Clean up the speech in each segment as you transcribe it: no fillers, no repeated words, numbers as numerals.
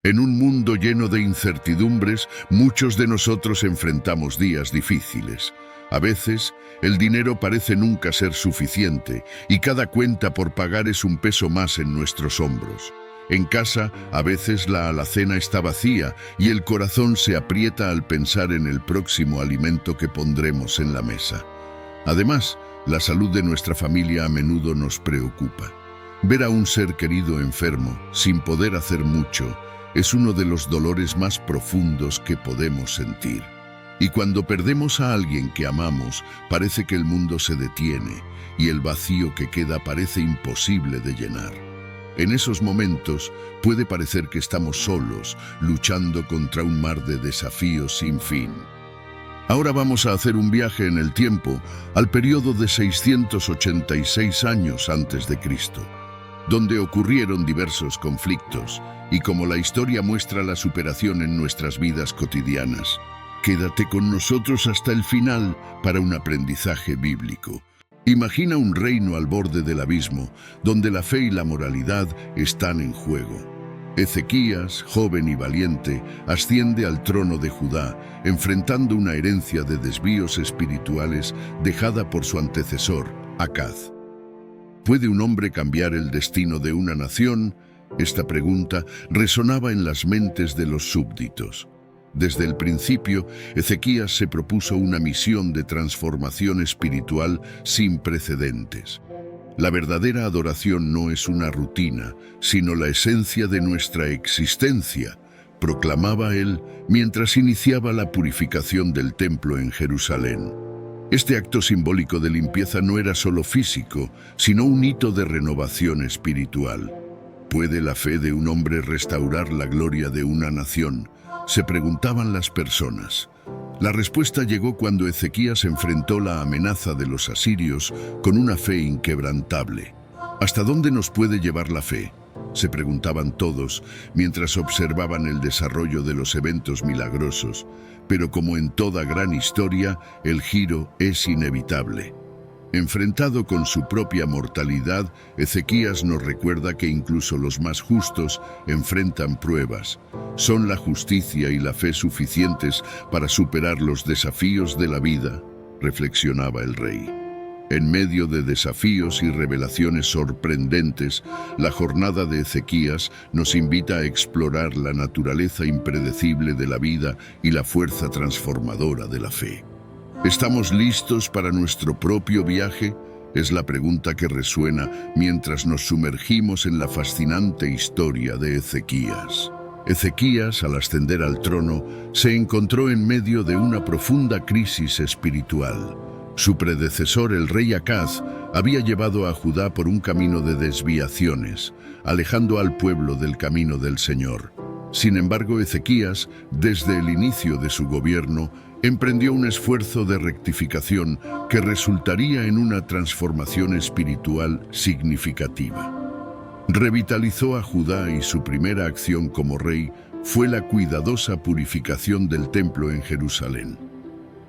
En un mundo lleno de incertidumbres, muchos de nosotros enfrentamos días difíciles. A veces, el dinero parece nunca ser suficiente y cada cuenta por pagar es un peso más en nuestros hombros. En casa, a veces la alacena está vacía y el corazón se aprieta al pensar en el próximo alimento que pondremos en la mesa. Además, la salud de nuestra familia a menudo nos preocupa. Ver a un ser querido enfermo, sin poder hacer mucho, es uno de los dolores más profundos que podemos sentir. Y cuando perdemos a alguien que amamos, parece que el mundo se detiene y el vacío que queda parece imposible de llenar. En esos momentos puede parecer que estamos solos, luchando contra un mar de desafíos sin fin. Ahora vamos a hacer un viaje en el tiempo al periodo de 686 años antes de Cristo, donde ocurrieron diversos conflictos y como la historia muestra la superación en nuestras vidas cotidianas. Quédate con nosotros hasta el final para un aprendizaje bíblico. Imagina un reino al borde del abismo, donde la fe y la moralidad están en juego. Ezequías, joven y valiente, asciende al trono de Judá, enfrentando una herencia de desvíos espirituales dejada por su antecesor, Acaz. ¿Puede un hombre cambiar el destino de una nación? Esta pregunta resonaba en las mentes de los súbditos. Desde el principio, Ezequías se propuso una misión de transformación espiritual sin precedentes. La verdadera adoración no es una rutina, sino la esencia de nuestra existencia, proclamaba él mientras iniciaba la purificación del templo en Jerusalén. Este acto simbólico de limpieza no era solo físico, sino un hito de renovación espiritual. ¿Puede la fe de un hombre restaurar la gloria de una nación?, se preguntaban las personas. La respuesta llegó cuando Ezequías enfrentó la amenaza de los asirios con una fe inquebrantable. ¿Hasta dónde nos puede llevar la fe?, se preguntaban todos mientras observaban el desarrollo de los eventos milagrosos. Pero como en toda gran historia, el giro es inevitable. Enfrentado con su propia mortalidad, Ezequías nos recuerda que incluso los más justos enfrentan pruebas. ¿Son la justicia y la fe suficientes para superar los desafíos de la vida?, reflexionaba el rey. En medio de desafíos y revelaciones sorprendentes, la jornada de Ezequías nos invita a explorar la naturaleza impredecible de la vida y la fuerza transformadora de la fe. ¿Estamos listos para nuestro propio viaje?, es la pregunta que resuena mientras nos sumergimos en la fascinante historia de Ezequías. Ezequías, al ascender al trono, se encontró en medio de una profunda crisis espiritual. Su predecesor, el rey Acaz, había llevado a Judá por un camino de desviaciones, alejando al pueblo del camino del Señor. Sin embargo, Ezequías, desde el inicio de su gobierno, emprendió un esfuerzo de rectificación que resultaría en una transformación espiritual significativa. Revitalizó a Judá y su primera acción como rey fue la cuidadosa purificación del templo en Jerusalén.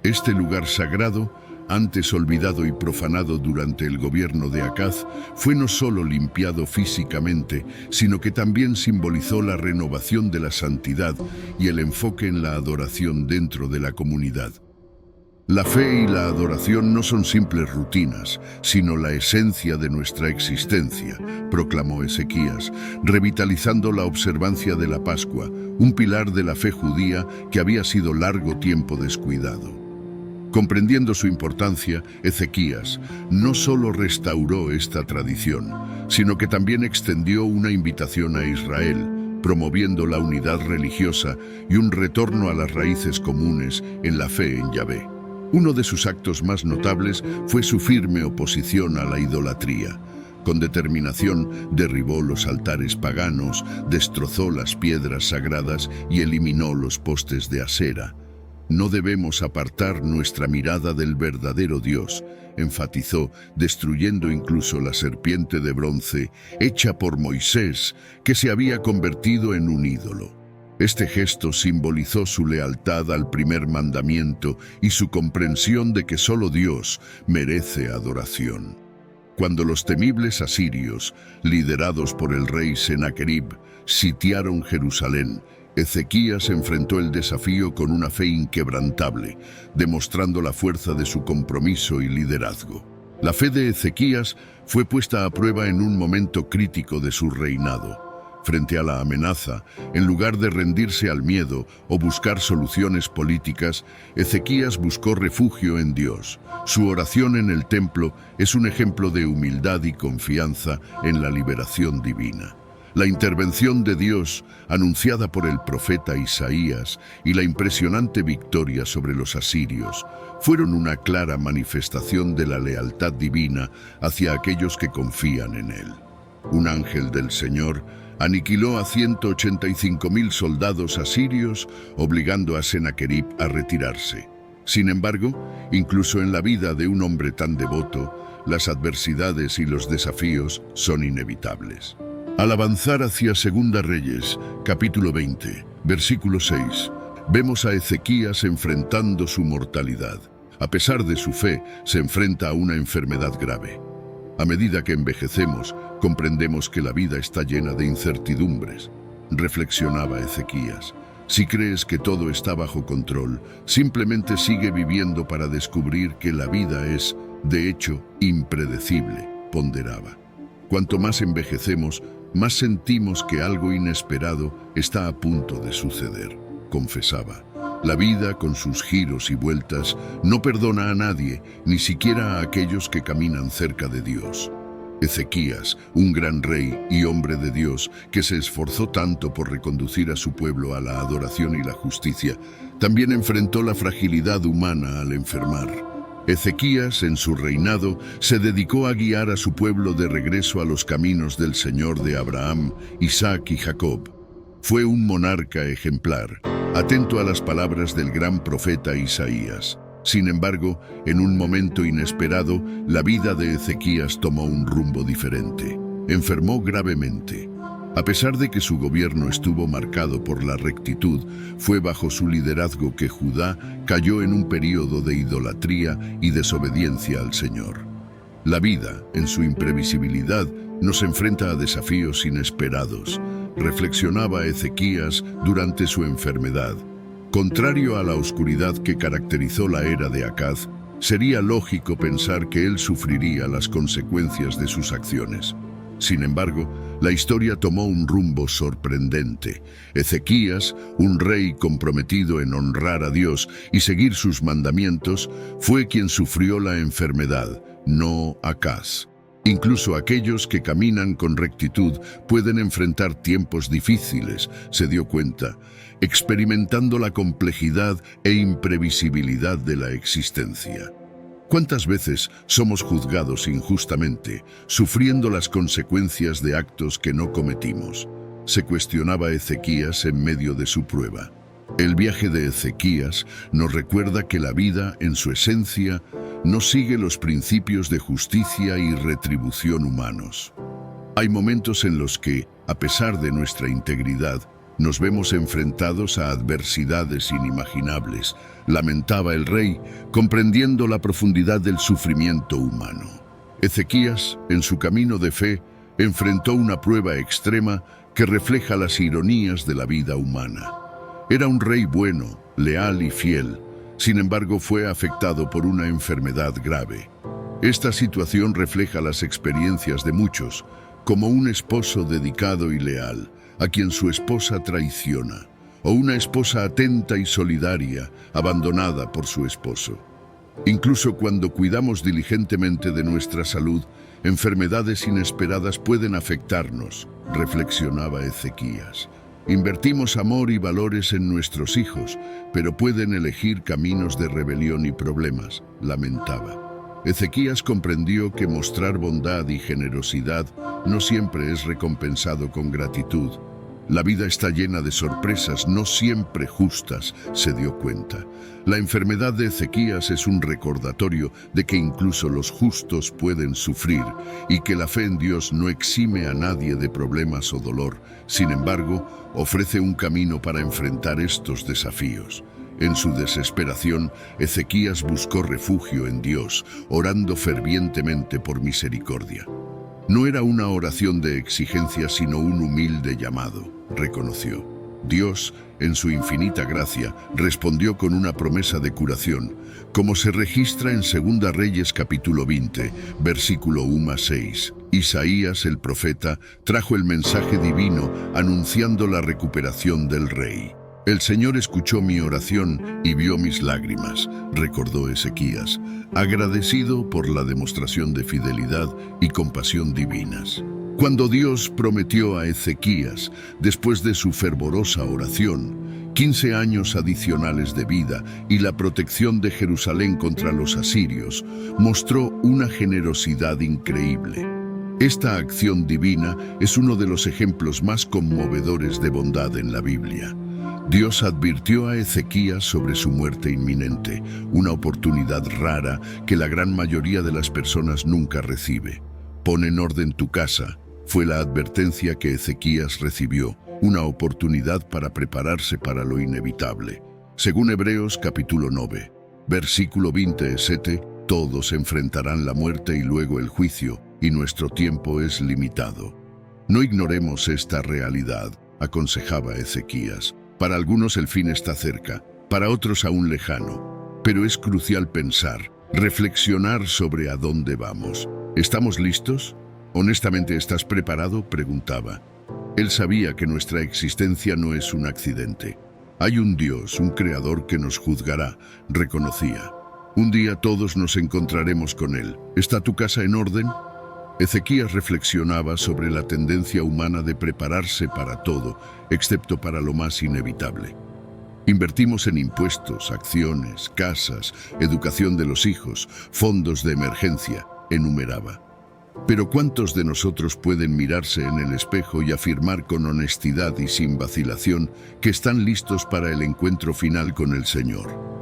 Este lugar sagrado, antes olvidado y profanado durante el gobierno de Acaz, fue no solo limpiado físicamente, sino que también simbolizó la renovación de la santidad y el enfoque en la adoración dentro de la comunidad. La fe y la adoración no son simples rutinas, sino la esencia de nuestra existencia, proclamó Ezequías, revitalizando la observancia de la Pascua, un pilar de la fe judía que había sido largo tiempo descuidado. Comprendiendo su importancia, Ezequías no solo restauró esta tradición, sino que también extendió una invitación a Israel, promoviendo la unidad religiosa y un retorno a las raíces comunes en la fe en Yahvé. Uno de sus actos más notables fue su firme oposición a la idolatría. Con determinación derribó los altares paganos, destrozó las piedras sagradas y eliminó los postes de Asera. No debemos apartar nuestra mirada del verdadero Dios, enfatizó, destruyendo incluso la serpiente de bronce hecha por Moisés, que se había convertido en un ídolo. Este gesto simbolizó su lealtad al primer mandamiento y su comprensión de que solo Dios merece adoración. Cuando los temibles asirios, liderados por el rey Sennacherib, sitiaron Jerusalén, Ezequías enfrentó el desafío con una fe inquebrantable, demostrando la fuerza de su compromiso y liderazgo. La fe de Ezequías fue puesta a prueba en un momento crítico de su reinado. Frente a la amenaza, en lugar de rendirse al miedo o buscar soluciones políticas, Ezequías buscó refugio en Dios. Su oración en el templo es un ejemplo de humildad y confianza en la liberación divina. La intervención de Dios, anunciada por el profeta Isaías, y la impresionante victoria sobre los asirios, fueron una clara manifestación de la lealtad divina hacia aquellos que confían en Él. Un ángel del Señor aniquiló a 185.000 soldados asirios, obligando a Sennacherib a retirarse. Sin embargo, incluso en la vida de un hombre tan devoto, las adversidades y los desafíos son inevitables. Al avanzar hacia Segunda Reyes, capítulo 20, versículo 6, vemos a Ezequías enfrentando su mortalidad. A pesar de su fe, se enfrenta a una enfermedad grave. A medida que envejecemos, comprendemos que la vida está llena de incertidumbres. Reflexionaba Ezequías. Si crees que todo está bajo control, simplemente sigue viviendo para descubrir que la vida es, de hecho, impredecible, ponderaba. Cuanto más envejecemos, más sentimos que algo inesperado está a punto de suceder, confesaba. La vida, con sus giros y vueltas, no perdona a nadie, ni siquiera a aquellos que caminan cerca de Dios. Ezequías, un gran rey y hombre de Dios, que se esforzó tanto por reconducir a su pueblo a la adoración y la justicia, también enfrentó la fragilidad humana al enfermar. Ezequías, en su reinado, se dedicó a guiar a su pueblo de regreso a los caminos del Señor de Abraham, Isaac y Jacob. Fue un monarca ejemplar, atento a las palabras del gran profeta Isaías. Sin embargo, en un momento inesperado, la vida de Ezequías tomó un rumbo diferente. Enfermó gravemente. A pesar de que su gobierno estuvo marcado por la rectitud, fue bajo su liderazgo que Judá cayó en un período de idolatría y desobediencia al Señor. La vida, en su imprevisibilidad, nos enfrenta a desafíos inesperados, reflexionaba Ezequías durante su enfermedad. Contrario a la oscuridad que caracterizó la era de Acaz, sería lógico pensar que él sufriría las consecuencias de sus acciones. Sin embargo, la historia tomó un rumbo sorprendente. Ezequías, un rey comprometido en honrar a Dios y seguir sus mandamientos, fue quien sufrió la enfermedad, no Acaz. Incluso aquellos que caminan con rectitud pueden enfrentar tiempos difíciles, se dio cuenta, experimentando la complejidad e imprevisibilidad de la existencia. ¿Cuántas veces somos juzgados injustamente, sufriendo las consecuencias de actos que no cometimos? Se cuestionaba Ezequías en medio de su prueba. El viaje de Ezequías nos recuerda que la vida, en su esencia, no sigue los principios de justicia y retribución humanos. Hay momentos en los que, a pesar de nuestra integridad, nos vemos enfrentados a adversidades inimaginables, lamentaba el rey, comprendiendo la profundidad del sufrimiento humano. Ezequías, en su camino de fe, enfrentó una prueba extrema que refleja las ironías de la vida humana. Era un rey bueno, leal y fiel. Sin embargo, fue afectado por una enfermedad grave. Esta situación refleja las experiencias de muchos, como un esposo dedicado y leal, a quien su esposa traiciona, o una esposa atenta y solidaria, abandonada por su esposo. Incluso cuando cuidamos diligentemente de nuestra salud, enfermedades inesperadas pueden afectarnos, reflexionaba Ezequías. Invertimos amor y valores en nuestros hijos, pero pueden elegir caminos de rebelión y problemas, lamentaba. Ezequías comprendió que mostrar bondad y generosidad no siempre es recompensado con gratitud. La vida está llena de sorpresas, no siempre justas, se dio cuenta. La enfermedad de Ezequías es un recordatorio de que incluso los justos pueden sufrir y que la fe en Dios no exime a nadie de problemas o dolor. Sin embargo, ofrece un camino para enfrentar estos desafíos. En su desesperación, Ezequías buscó refugio en Dios, orando fervientemente por misericordia. No era una oración de exigencia, sino un humilde llamado, reconoció. Dios, en su infinita gracia, respondió con una promesa de curación, como se registra en 2 Reyes capítulo 20, versículo 1 a 6. Isaías, el profeta, trajo el mensaje divino anunciando la recuperación del rey. El Señor escuchó mi oración y vio mis lágrimas, recordó Ezequías, agradecido por la demostración de fidelidad y compasión divinas. Cuando Dios prometió a Ezequías, después de su fervorosa oración, 15 años adicionales de vida y la protección de Jerusalén contra los asirios, mostró una generosidad increíble. Esta acción divina es uno de los ejemplos más conmovedores de bondad en la Biblia. Dios advirtió a Ezequías sobre su muerte inminente, una oportunidad rara que la gran mayoría de las personas nunca recibe. Pon en orden tu casa, fue la advertencia que Ezequías recibió, una oportunidad para prepararse para lo inevitable. Según Hebreos capítulo 9, versículo 27, todos enfrentarán la muerte y luego el juicio, y nuestro tiempo es limitado. No ignoremos esta realidad, aconsejaba Ezequías. Para algunos el fin está cerca, para otros aún lejano. Pero es crucial pensar, reflexionar sobre a dónde vamos. ¿Estamos listos? ¿Honestamente estás preparado?, preguntaba. Él sabía que nuestra existencia no es un accidente. Hay un Dios, un creador que nos juzgará, reconocía. Un día todos nos encontraremos con Él. ¿Está tu casa en orden? Ezequías reflexionaba sobre la tendencia humana de prepararse para todo, excepto para lo más inevitable. Invertimos en impuestos, acciones, casas, educación de los hijos, fondos de emergencia, enumeraba. Pero ¿cuántos de nosotros pueden mirarse en el espejo y afirmar con honestidad y sin vacilación que están listos para el encuentro final con el Señor?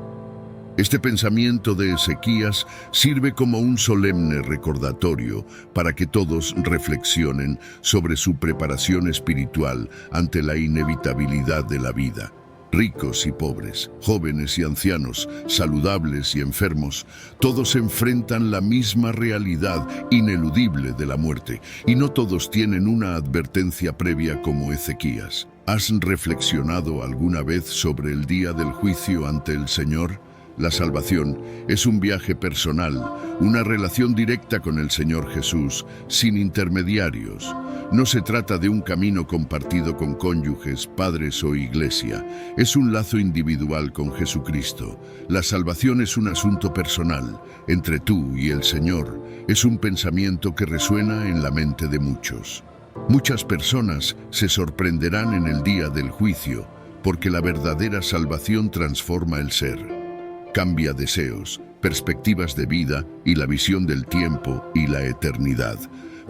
Este pensamiento de Ezequías sirve como un solemne recordatorio para que todos reflexionen sobre su preparación espiritual ante la inevitabilidad de la vida. Ricos y pobres, jóvenes y ancianos, saludables y enfermos, todos enfrentan la misma realidad ineludible de la muerte, y no todos tienen una advertencia previa como Ezequías. ¿Has reflexionado alguna vez sobre el día del juicio ante el Señor? La salvación es un viaje personal, una relación directa con el Señor Jesús, sin intermediarios. No se trata de un camino compartido con cónyuges, padres o iglesia. Es un lazo individual con Jesucristo. La salvación es un asunto personal, entre tú y el Señor. Es un pensamiento que resuena en la mente de muchos. Muchas personas se sorprenderán en el día del juicio, porque la verdadera salvación transforma el ser. Cambia deseos, perspectivas de vida y la visión del tiempo y la eternidad.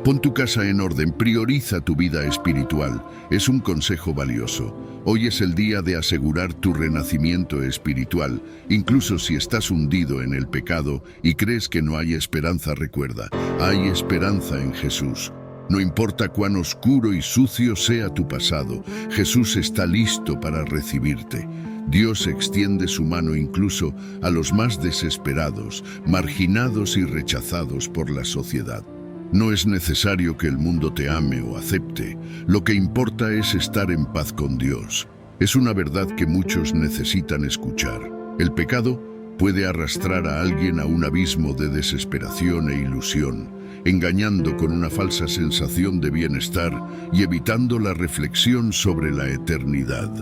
Pon tu casa en orden, prioriza tu vida espiritual. Es un consejo valioso. Hoy es el día de asegurar tu renacimiento espiritual. Incluso si estás hundido en el pecado y crees que no hay esperanza, recuerda, hay esperanza en Jesús. No importa cuán oscuro y sucio sea tu pasado, Jesús está listo para recibirte. Dios extiende su mano incluso a los más desesperados, marginados y rechazados por la sociedad. No es necesario que el mundo te ame o acepte. Lo que importa es estar en paz con Dios. Es una verdad que muchos necesitan escuchar. El pecado puede arrastrar a alguien a un abismo de desesperación e ilusión, engañando con una falsa sensación de bienestar y evitando la reflexión sobre la eternidad.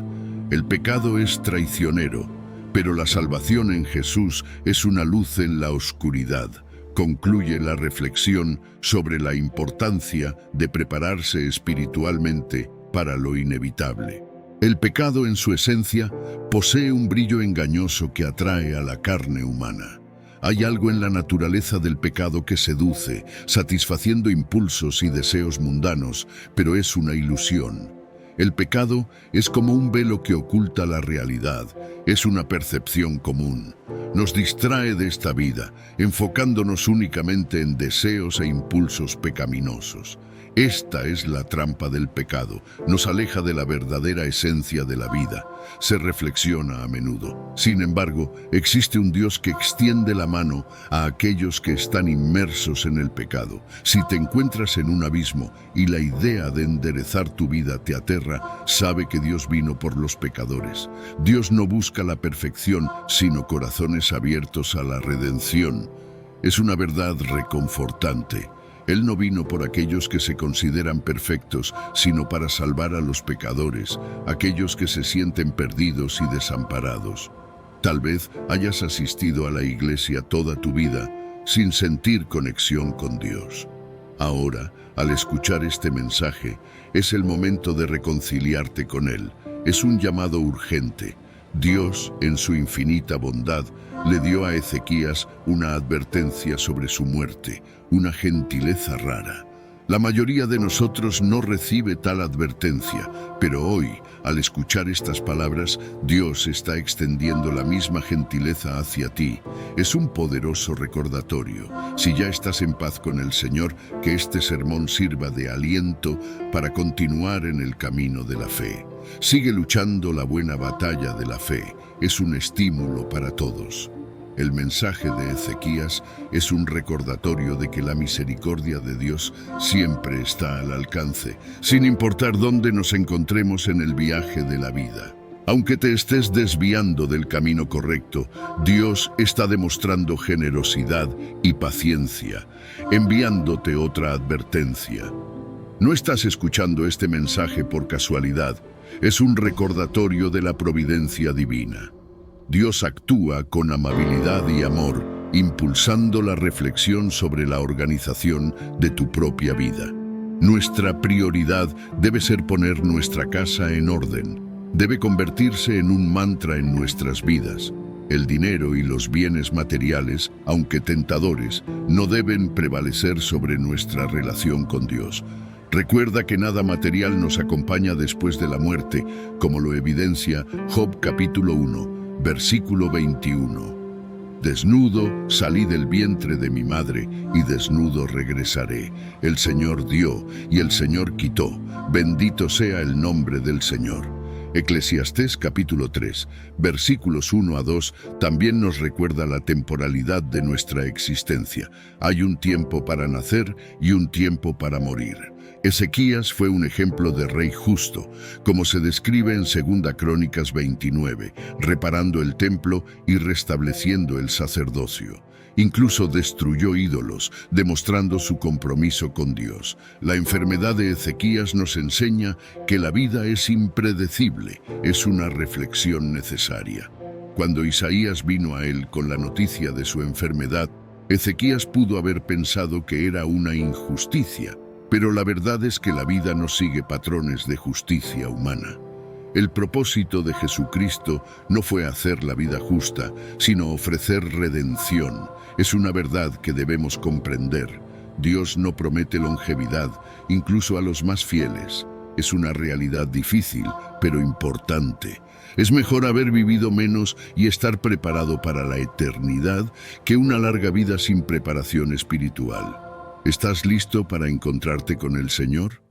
El pecado es traicionero, pero la salvación en Jesús es una luz en la oscuridad. Concluye la reflexión sobre la importancia de prepararse espiritualmente para lo inevitable. El pecado en su esencia posee un brillo engañoso que atrae a la carne humana. Hay algo en la naturaleza del pecado que seduce, satisfaciendo impulsos y deseos mundanos, pero es una ilusión. El pecado es como un velo que oculta la realidad, es una percepción común. Nos distrae de esta vida, enfocándonos únicamente en deseos e impulsos pecaminosos. Esta es la trampa del pecado, nos aleja de la verdadera esencia de la vida. Se reflexiona a menudo. Sin embargo, existe un Dios que extiende la mano a aquellos que están inmersos en el pecado. Si te encuentras en un abismo y la idea de enderezar tu vida te aterra, sabe que Dios vino por los pecadores. Dios no busca la perfección, sino corazones abiertos a la redención. Es una verdad reconfortante. Él no vino por aquellos que se consideran perfectos, sino para salvar a los pecadores, aquellos que se sienten perdidos y desamparados. Tal vez hayas asistido a la iglesia toda tu vida sin sentir conexión con Dios. Ahora, al escuchar este mensaje, es el momento de reconciliarte con Él. Es un llamado urgente. Dios, en su infinita bondad, le dio a Ezequías una advertencia sobre su muerte, una gentileza rara. La mayoría de nosotros no recibe tal advertencia, pero hoy, al escuchar estas palabras, Dios está extendiendo la misma gentileza hacia ti. Es un poderoso recordatorio. Si ya estás en paz con el Señor, que este sermón sirva de aliento para continuar en el camino de la fe. Sigue luchando la buena batalla de la fe. Es un estímulo para todos. El mensaje de Ezequías es un recordatorio de que la misericordia de Dios siempre está al alcance, sin importar dónde nos encontremos en el viaje de la vida. Aunque te estés desviando del camino correcto, Dios está demostrando generosidad y paciencia, enviándote otra advertencia. No estás escuchando este mensaje por casualidad, es un recordatorio de la providencia divina. Dios actúa con amabilidad y amor, impulsando la reflexión sobre la organización de tu propia vida. Nuestra prioridad debe ser poner nuestra casa en orden. Debe convertirse en un mantra en nuestras vidas. El dinero y los bienes materiales, aunque tentadores, no deben prevalecer sobre nuestra relación con Dios. Recuerda que nada material nos acompaña después de la muerte, como lo evidencia Job capítulo 1. Versículo 21. Desnudo salí del vientre de mi madre, y desnudo regresaré. El Señor dio, y el Señor quitó. Bendito sea el nombre del Señor. Eclesiastés capítulo 3, versículos 1 a 2, también nos recuerda la temporalidad de nuestra existencia. Hay un tiempo para nacer y un tiempo para morir. Ezequías fue un ejemplo de rey justo, como se describe en 2 Crónicas 29, reparando el templo y restableciendo el sacerdocio. Incluso destruyó ídolos, demostrando su compromiso con Dios. La enfermedad de Ezequías nos enseña que la vida es impredecible, es una reflexión necesaria. Cuando Isaías vino a él con la noticia de su enfermedad, Ezequías pudo haber pensado que era una injusticia, pero la verdad es que la vida no sigue patrones de justicia humana. El propósito de Jesucristo no fue hacer la vida justa, sino ofrecer redención. Es una verdad que debemos comprender. Dios no promete longevidad, incluso a los más fieles. Es una realidad difícil, pero importante. Es mejor haber vivido menos y estar preparado para la eternidad que una larga vida sin preparación espiritual. ¿Estás listo para encontrarte con el Señor?